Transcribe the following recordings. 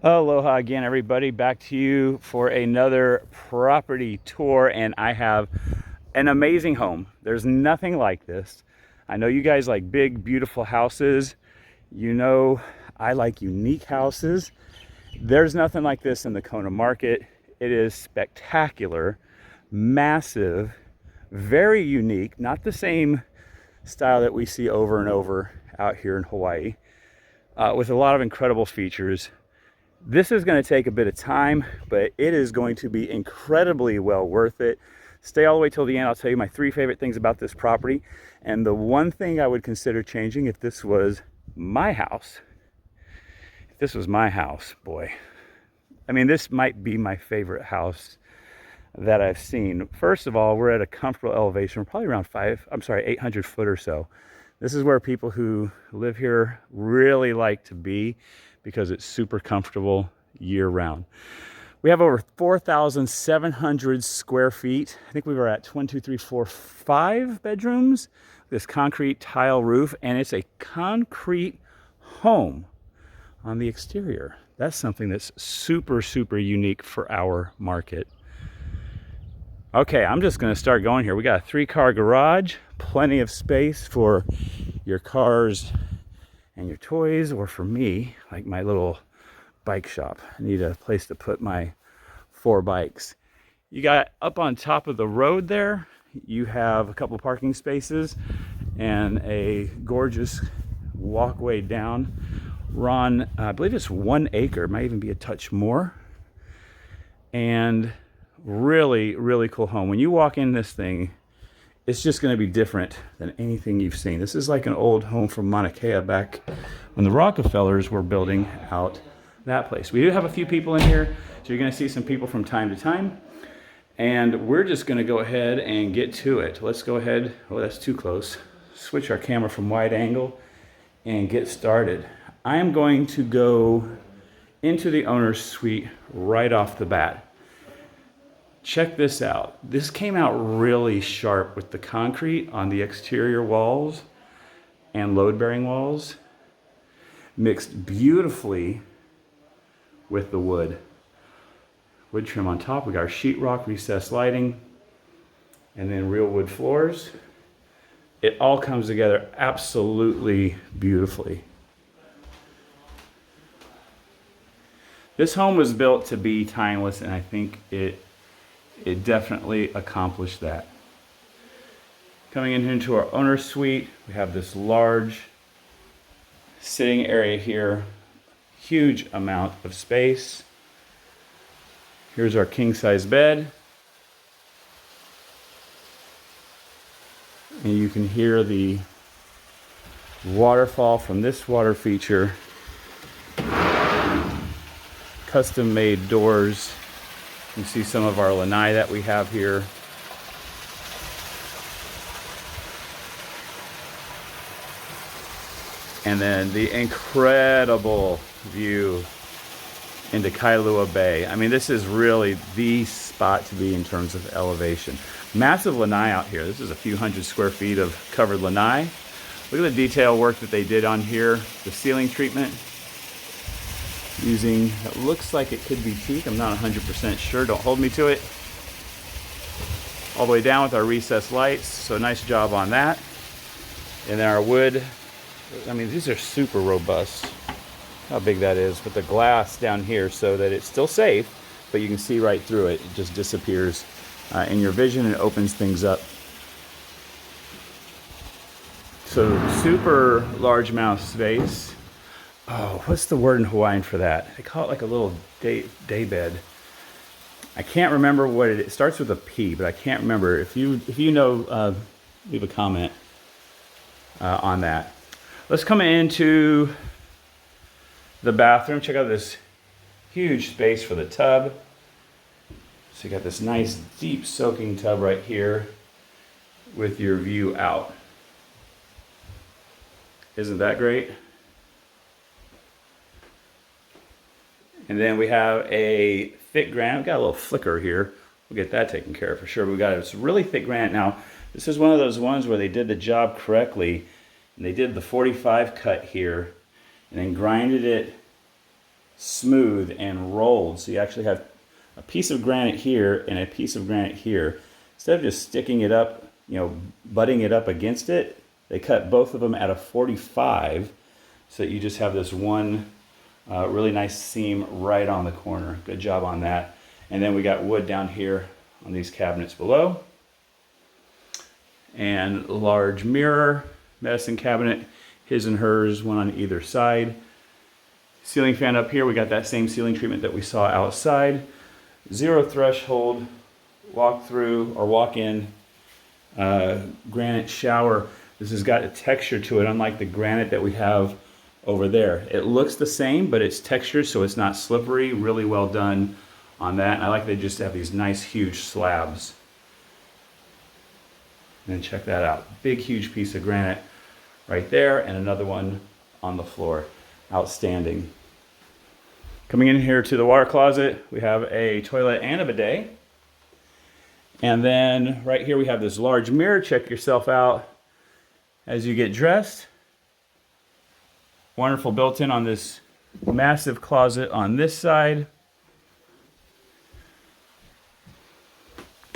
Aloha again, everybody. Back to you for another property tour, and I have an amazing home. There's nothing like this. I know you guys like big, beautiful houses. You know, I like unique houses. There's nothing like this in the Kona market. It is spectacular, massive, very unique, not the same style that we see over and over out here in Hawaii, with a lot of incredible features. This is going to take a bit of time, but it is going to be incredibly well worth it. Stay all the way till the end. I'll tell you my 3 favorite things about this property. And the one thing I would consider changing if this was my house. If this was my house, boy. I mean, this might be my favorite house that I've seen. First of all, we're at a comfortable elevation. We're probably around 800 foot or so. This is where people who live here really like to be, because it's super comfortable year round. We have over 4,700 square feet. I think we were at 5 bedrooms, this concrete tile roof, and it's a concrete home on the exterior. That's something that's super, super unique for our market. Okay, I'm just gonna start going here. We got a 3-car garage, plenty of space for your cars and your toys, or for me, like my little bike shop. I need a place to put my 4 bikes. You got up on top of the road there, you have a couple parking spaces and a gorgeous walkway down. Ron, I believe it's 1 acre, might even be a touch more. And really, really cool home. When you walk in this thing, it's just going to be different than anything you've seen. This is like an old home from Mauna Kea back when the Rockefellers were building out that place. We do have a few people in here, so you're going to see some people from time to time. And we're just going to go ahead and get to it. Let's go ahead. Oh, that's too close. Switch our camera from wide angle and get started. I am going to go into the owner's suite right off the bat. Check this out. This came out really sharp with the concrete on the exterior walls and load-bearing walls, mixed beautifully with the wood. Wood trim on top. We got our sheetrock recessed lighting and then real wood floors. It all comes together absolutely beautifully. This home was built to be timeless, and I think it definitely accomplished that. Coming into our owner's suite, we have this large sitting area here, huge amount of space. Here's our king size bed. And you can hear the waterfall from this water feature. Custom made doors. You can see some of our lanai that we have here. And then the incredible view into Kailua Bay. I mean, this is really the spot to be in terms of elevation. Massive lanai out here. This is a few hundred square feet of covered lanai. Look at the detail work that they did on here. The ceiling treatment using, it looks like it could be teak. I'm not 100% sure. Don't hold me to it. All the way down with our recessed lights. So nice job on that. And then our wood. I mean, these are super robust. How big that is, with the glass down here so that it's still safe, but you can see right through it. It just disappears in your vision and opens things up. So super large amount of space. Oh, what's the word in Hawaiian for that? They call it like a little day bed. I can't remember what it is. It starts with a P, but I can't remember. If you know, leave a comment on that. Let's come into the bathroom. Check out this huge space for the tub. So you got this nice deep soaking tub right here with your view out. Isn't that great? And then we have a thick granite. We've got a little flicker here. We'll get that taken care of for sure. But we got this really thick granite. Now, this is one of those ones where they did the job correctly. And they did the 45 cut here and then grinded it smooth and rolled. So you actually have a piece of granite here and a piece of granite here. Instead of just sticking it up, butting it up against it, they cut both of them at a 45, so that you just have this one really nice seam right on the corner. Good job on that. And then we got wood down here on these cabinets below. And large mirror, medicine cabinet, his and hers, one on either side. Ceiling fan up here, we got that same ceiling treatment that we saw outside. Zero threshold, walk through or walk in granite shower. This has got a texture to it, unlike the granite that we have over there. It looks the same, but it's textured, so it's not slippery. Really well done on that. And I like they just have these nice huge slabs. And check that out. Big, huge piece of granite right there, and another one on the floor. Outstanding. Coming in here to the water closet, we have a toilet and a bidet. And then right here we have this large mirror. Check yourself out as you get dressed. Wonderful built-in on this massive closet on this side.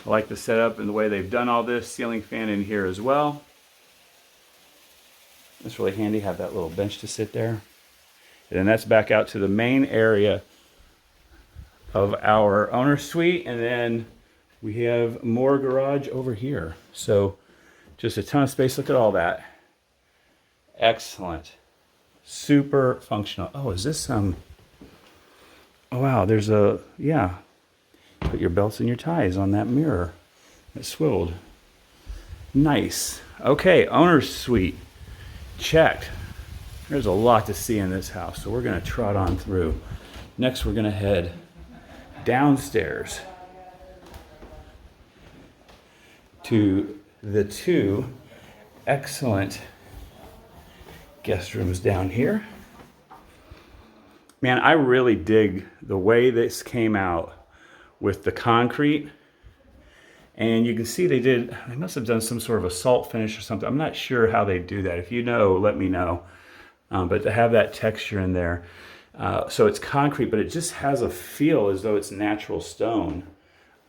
I like the setup and the way they've done all this. Ceiling fan in here as well. It's really handy, have that little bench to sit there. And then that's back out to the main area of our owner suite. And then we have more garage over here. So just a ton of space. Look at all that. Excellent. Super functional. Oh, is this some... Oh, wow, there's a... Yeah. Put your belts and your ties on that mirror. It's swiveled. Nice. Okay, owner's suite. Checked. There's a lot to see in this house, so we're going to trot on through. Next, we're going to head downstairs to the two excellent guest rooms down here. Man, I really dig the way this came out with the concrete. And you can see they must have done some sort of a salt finish or something. I'm not sure how they do that. If you know, let me know. But to have that texture in there. So it's concrete, but it just has a feel as though it's natural stone.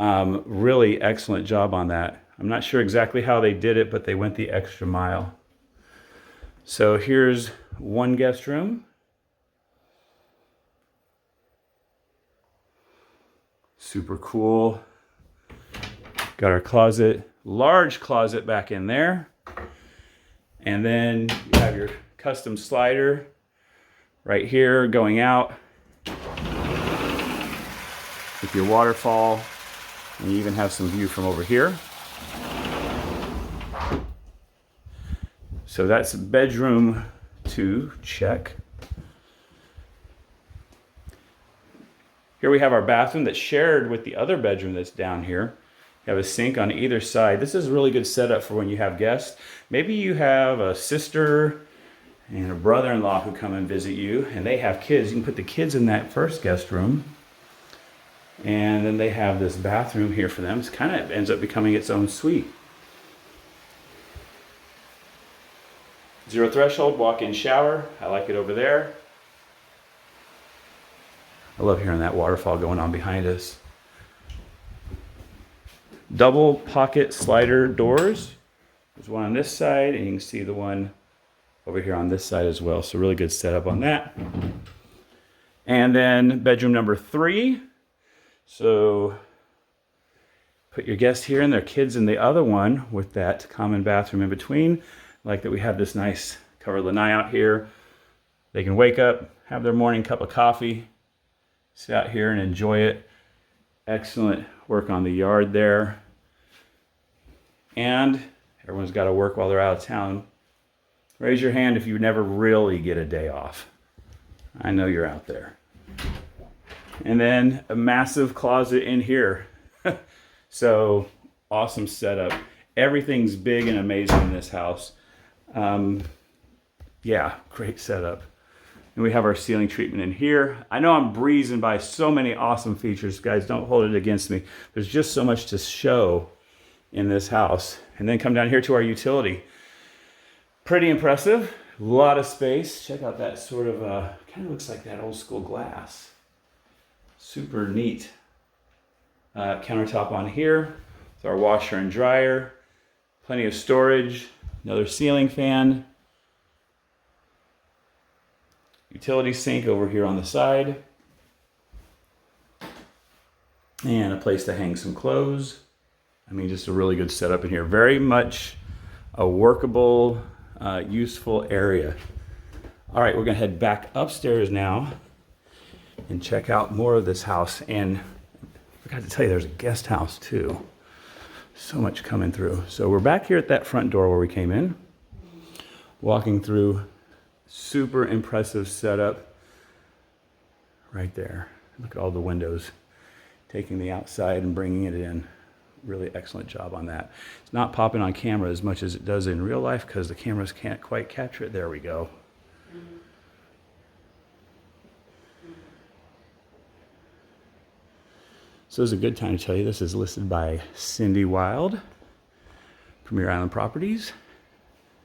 Really excellent job on that. I'm not sure exactly how they did it, but they went the extra mile. So here's one guest room. Super cool. Got our closet, large closet back in there. And then you have your custom slider right here going out with your waterfall. And you even have some view from over here. So that's bedroom 2, check. Here we have our bathroom that's shared with the other bedroom that's down here. You have a sink on either side. This is a really good setup for when you have guests. Maybe you have a sister and a brother-in-law who come and visit you, and they have kids. You can put the kids in that first guest room. And then they have this bathroom here for them. It kind of ends up becoming its own suite. Zero threshold, walk-in shower. I like it over there. I love hearing that waterfall going on behind us. Double pocket slider doors. There's one on this side, and you can see the one over here on this side as well. So really good setup on that. And then bedroom number 3. So put your guests here and their kids in the other one with that common bathroom in between. Like that we have this nice covered lanai out here. They can wake up, have their morning cup of coffee, sit out here and enjoy it. Excellent work on the yard there. And everyone's got to work while they're out of town. Raise your hand if you never really get a day off. I know you're out there. And then a massive closet in here. So awesome setup. Everything's big and amazing in this house. Yeah, great setup. And we have our ceiling treatment in here. I know I'm breezing by so many awesome features. Guys, don't hold it against me. There's just so much to show in this house. And then come down here to our utility. Pretty impressive. A lot of space. Check out that sort of, kind of looks like that old school glass. Super neat. Countertop on here with our washer and dryer. Plenty of storage. Another ceiling fan. Utility sink over here on the side. And a place to hang some clothes. I mean, just a really good setup in here. Very much a workable, useful area. All right, we're gonna head back upstairs now and check out more of this house. And I forgot to tell you, there's a guest house too. So much coming through. So we're back here at that front door where we came in. Walking through, super impressive setup right there. Look at all the windows. Taking the outside and bringing it in. Really excellent job on that. It's not popping on camera as much as it does in real life because the cameras can't quite capture it. There we go. So it's a good time to tell you this is listed by Cindy Wild, Premier Island Properties.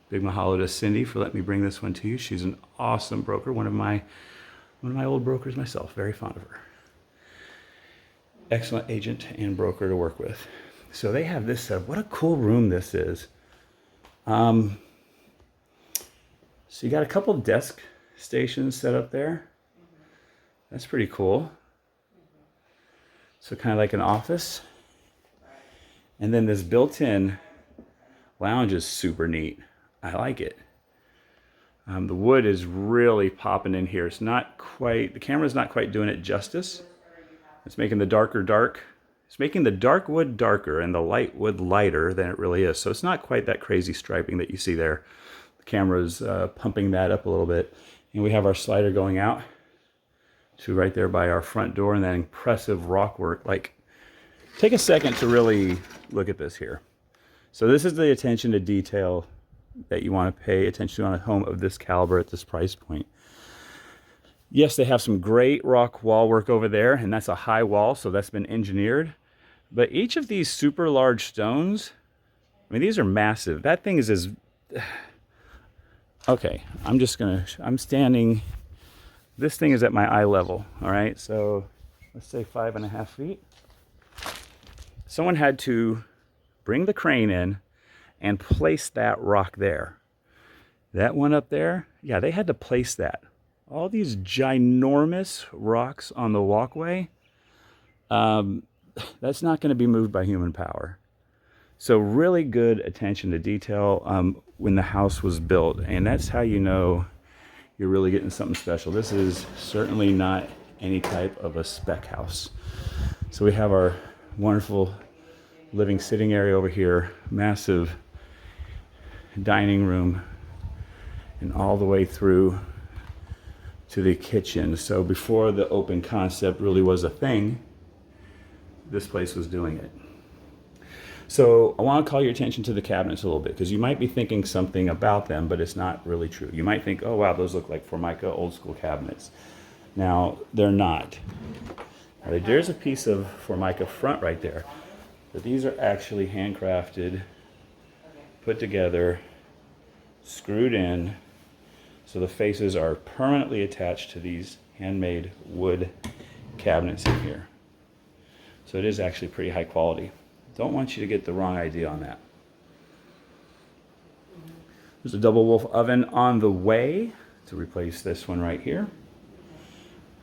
Big mahalo to Cindy for letting me bring this one to you. She's an awesome broker, one of my old brokers myself. Very fond of her. Excellent agent and broker to work with. So they have this set up. What a cool room this is. So you got a couple desk stations set up there. That's pretty cool. So kind of like an office. And then this built-in lounge is super neat. I like it. The wood is really popping in here. It's not quite, the camera's not quite doing it justice. It's making the darker dark. It's making the dark wood darker and the light wood lighter than it really is. So it's not quite that crazy striping that you see there. The camera's pumping that up a little bit. And we have our slider going out to right there by our front door, and that impressive rock work. Like, take a second to really look at this here. So this is the attention to detail that you want to pay attention to on a home of this caliber at this price point. Yes, they have some great rock wall work over there, and that's a high wall, so that's been engineered. But each of these super large stones, I mean, these are massive. That thing is as... Okay, I'm standing... This thing is at my eye level, all right? So let's say 5.5 feet. Someone had to bring the crane in and place that rock there. That one up there, yeah, they had to place that. All these ginormous rocks on the walkway, that's not going to be moved by human power. So really good attention to detail when the house was built, and that's how you know you're really getting something special. This is certainly not any type of a spec house. So we have our wonderful living sitting area over here, massive dining room, and all the way through to the kitchen. So before the open concept really was a thing, this place was doing it. So I want to call your attention to the cabinets a little bit, because you might be thinking something about them, but it's not really true. You might think, oh wow, those look like Formica old school cabinets. Now, they're not. There's a piece of Formica front right there, but these are actually handcrafted, put together, screwed in, so the faces are permanently attached to these handmade wood cabinets in here. So it is actually pretty high quality. Don't want you to get the wrong idea on that. There's a double wolf oven on the way to replace this one right here.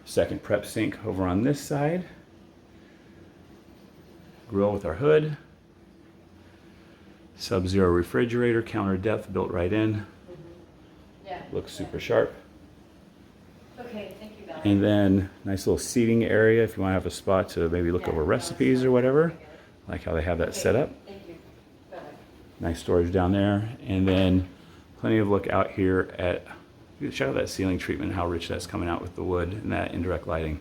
Second prep sink over on this side. Grill with our hood. Sub-zero refrigerator, counter depth built right in. Yeah. Looks super sharp. Okay, thank you, Valerie. And then nice little seating area if you want to have a spot to maybe look over recipes or whatever. Like how they have that set up. Thank you. Bye-bye. Nice storage down there. And then plenty of look out here at, check out that ceiling treatment, how rich that's coming out with the wood and that indirect lighting.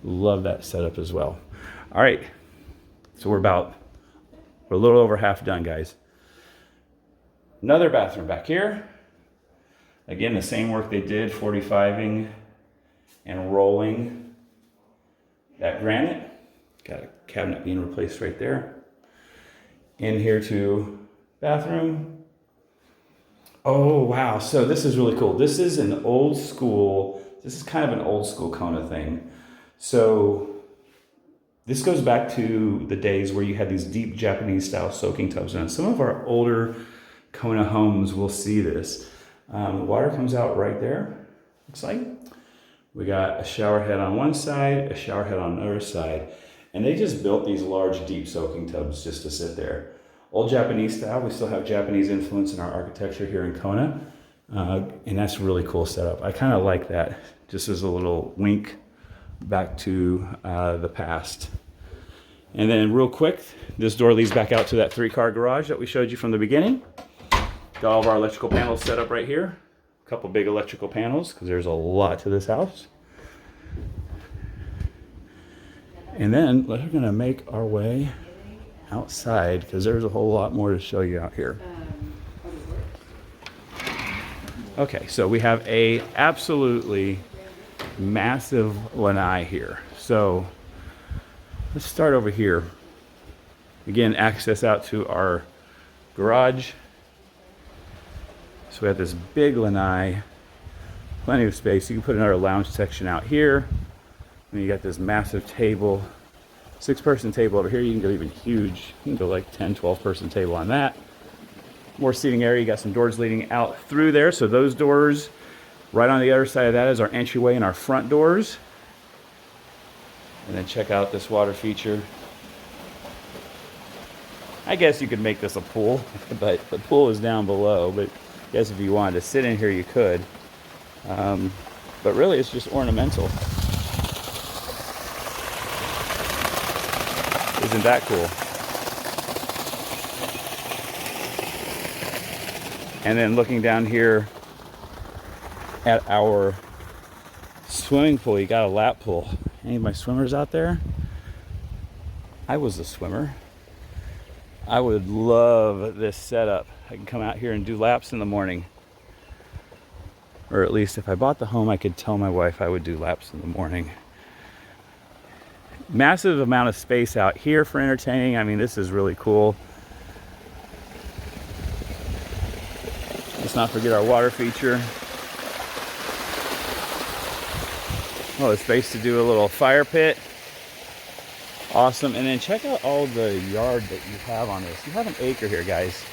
Love that setup as well. All right, so we're a little over half done, guys. Another bathroom back here. Again, the same work they did, 45ing and rolling that granite. Got a cabinet being replaced right there. In here to bathroom. Oh, wow. So this is really cool. This is an old school, this is kind of an old school Kona thing. So this goes back to the days where you had these deep Japanese style soaking tubs. And some of our older Kona homes will see this. Water comes out right there, looks like. We got a shower head on one side, a shower head on the other side. And they just built these large, deep soaking tubs just to sit there. Old Japanese style, we still have Japanese influence in our architecture here in Kona. And that's a really cool setup. I kind of like that, just as a little wink back to the past. And then real quick, this door leads back out to that 3-car garage that we showed you from the beginning. Got all of our electrical panels set up right here. A couple big electrical panels, because there's a lot to this house. And then we're gonna make our way outside, because there's a whole lot more to show you out here. Okay, so we have a absolutely massive lanai here. So let's start over here. Again, access out to our garage. So we have this big lanai, plenty of space. You can put another lounge section out here. And you got this massive table, 6-person table over here. You can go even huge. You can go like 10, 12-person table on that. More seating area. You got some doors leading out through there. So those doors, right on the other side of that is our entryway and our front doors. And then check out this water feature. I guess you could make this a pool, but the pool is down below. But I guess if you wanted to sit in here, you could. But really, it's just ornamental. Isn't that cool? And then looking down here at our swimming pool, you got a lap pool. Any of my swimmers out there? I was a swimmer. I would love this setup. I can come out here and do laps in the morning. Or at least if I bought the home, I could tell my wife I would do laps in the morning. Massive amount of space out here for entertaining. I mean, this is really cool. Let's not forget our water feature. Oh, a space to do a little fire pit. Awesome. And then check out all the yard that you have on this. You have an acre here, guys.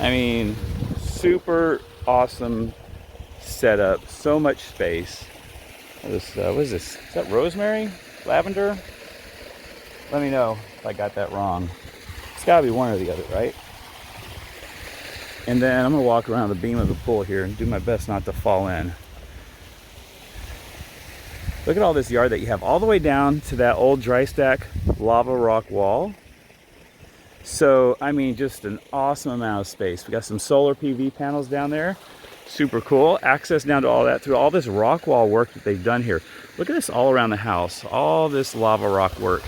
I mean, super awesome setup. So much space. What is this? Is that rosemary? Lavender? Let me know if I got that wrong. It's got to be one or the other, right? And then I'm going to walk around the beam of the pool here and do my best not to fall in. Look at all this yard that you have all the way down to that old dry stack lava rock wall. So, I mean, just an awesome amount of space. We got some solar PV panels down there. Super cool. Access down to all that through all this rock wall work that they've done here. Look at this all around the house. All this lava rock work.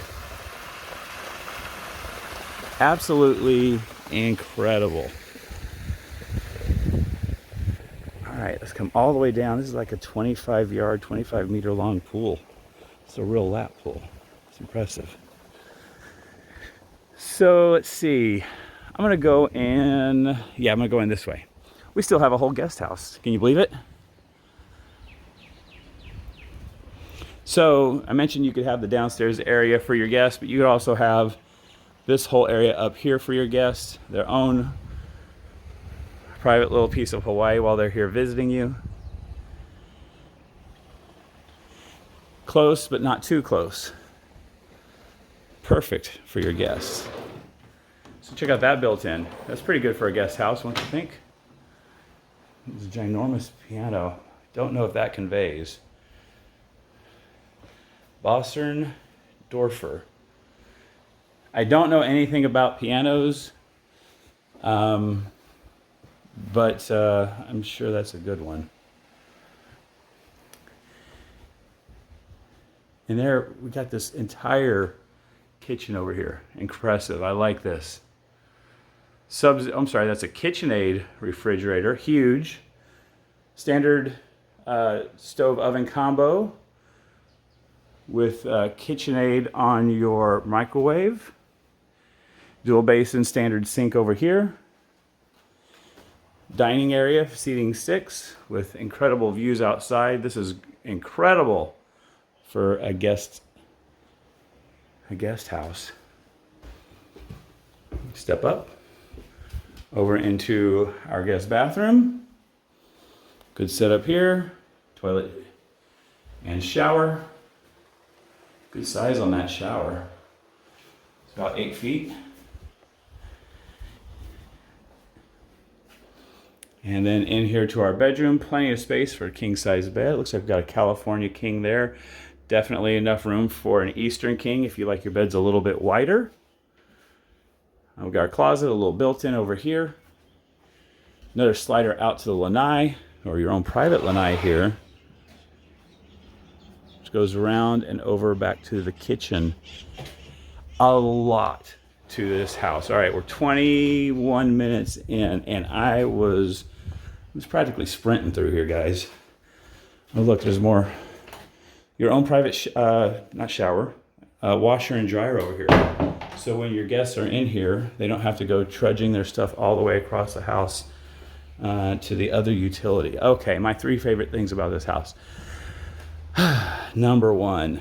Absolutely incredible. All right, let's come all the way down. This is like a 25-yard, 25-meter long pool. It's a real lap pool. It's impressive. So let's see. I'm gonna go in. Yeah, I'm gonna go in this way. We still have a whole guest house. Can you believe it? So I mentioned you could have the downstairs area for your guests, but you could also have this whole area up here for your guests, their own private little piece of Hawaii while they're here visiting you. Close, but not too close. Perfect for your guests. So check out that built-in. That's pretty good for a guest house, don't you think? It's a ginormous piano. Don't know if that conveys. Bossern Dorfer. I don't know anything about pianos, but I'm sure that's a good one. And there we got this entire kitchen over here. Impressive. I like this. I'm sorry, that's a KitchenAid refrigerator. Huge. Standard stove oven combo with KitchenAid on your microwave. Dual basin standard sink over here. Dining area, seating 6 with incredible views outside. This is incredible for a guest house. Step up over into our guest bathroom. Good setup here. Toilet and shower. Good size on that shower. It's about 8 feet. And then in here to our bedroom, plenty of space for a king size bed. Looks like we've got a California king there. Definitely enough room for an Eastern king if you like your beds a little bit wider. We've got our closet, a little built-in over here. Another slider out to the lanai, or your own private lanai here. Which goes around and over back to the kitchen. A lot to this house. All right, we're 21 minutes in, and I was practically sprinting through here, guys. Oh, look, there's more. Your own private, not shower, washer and dryer over here. So when your guests are in here, they don't have to go trudging their stuff all the way across the house to the other utility. Okay, my 3 favorite things about this house. Number 1,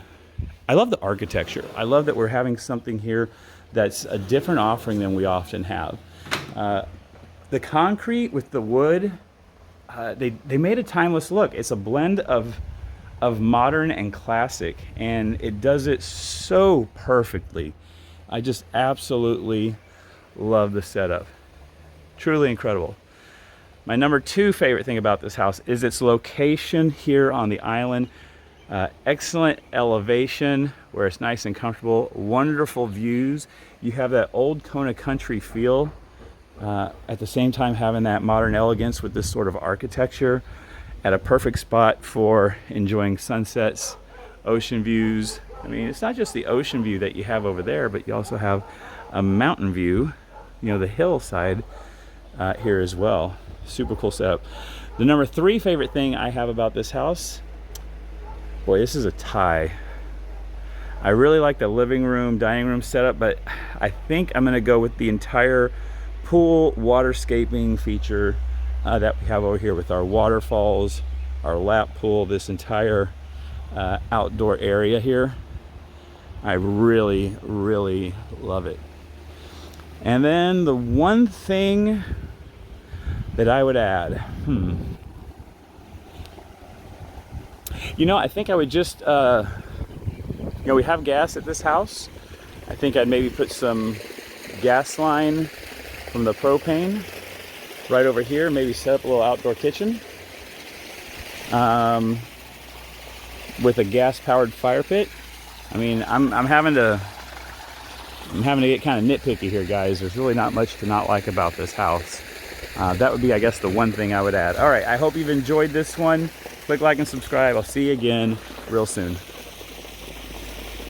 I love the architecture. I love that we're having something here that's a different offering than we often have. The concrete with the wood, they made a timeless look. It's a blend of modern and classic, and it does it so perfectly. I just absolutely love the setup. Truly incredible. My number 2 favorite thing about this house is its location here on the island. Excellent elevation where it's nice and comfortable. Wonderful views. You have that old Kona country feel at the same time having that modern elegance with this sort of architecture at a perfect spot for enjoying sunsets, ocean views. I mean, it's not just the ocean view that you have over there, but you also have a mountain view, you know, the hillside here as well. Super cool setup. The number 3 favorite thing I have about this house, boy, this is a tie. I really like the living room, dining room setup, but I think I'm gonna go with the entire pool waterscaping feature that we have over here with our waterfalls, our lap pool, this entire outdoor area here. I really, really love it. And then the one thing that I would add, you know, I think I would just, you know, we have gas at this house. I think I'd maybe put some gas line from the propane right over here, maybe set up a little outdoor kitchen with a gas powered fire pit. I mean, I'm having to get kind of nitpicky here, guys. There's really not much to not like about this house. That would be, I guess, the one thing I would add. All right, I hope you've enjoyed this one. Click like and subscribe. I'll see you again real soon.